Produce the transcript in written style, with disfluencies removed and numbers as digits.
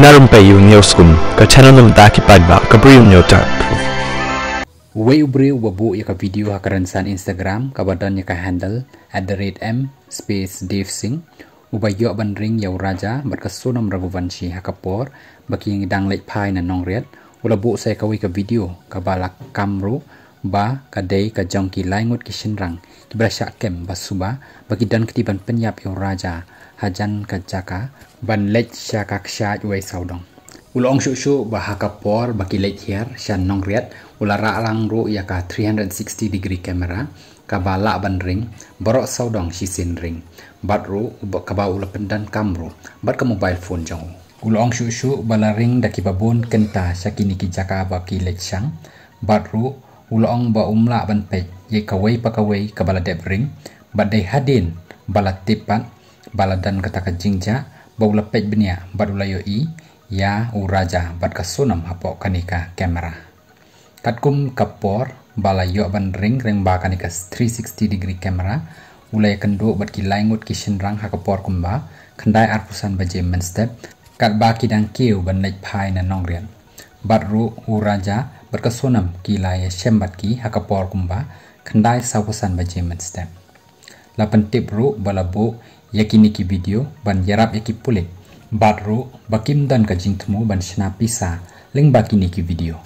Narum payu newskum ka channel nam ta ki padba ka brium nyotar. Way ubri wabu ya ka video hakaran san Instagram kabadan ya ka handle @m_Dave_Singh ubayo ban ring yaw raja berkasunam Raghuvanshi hakapor baki yang dang lek pai na nongriat ulabu saya kawi ka video kabalak kamru ba kadai ka jongki laingut ki shinrang ki brasha kem basuba baki dan ketiban penyap yaw raja hajan ka jaka ban lek syakak syaj way saudong ulong shu ba hakapor baki lek hier shan nongriat ulara alang ru ya ka 360 degree camera kabala ban ring borok saudong shisin ring batru kaba ula pendan kamru bat ka mobile phone jong ulong shu bala ring daki babon kenta syakini ki jaka baki lek syang batru ulong ba umla ban pe ye kawai pakawai kabala dep ring badai hadin bala tipat bala dan kata ka jingja baula pej benia badula yo i ya uraja bad ka sonam hapo kanika kamera katkum kapor bala yo ban ring ba kanika 360 degree kamera ulai kendo bad ki laingut ki shinrang hakapor kumba khandai arpusan baje men step kat ba ki dang kiu ban lek phai na nongrian badru uraja bad ka sonam ki lai shembat ki hakapor kumba khandai sapusan baje men step lapan tip ru bala bu yakini ki video ban yarap yaki pulik batru bakim dan ka jingtmu ban shna pisa ling bakini ki video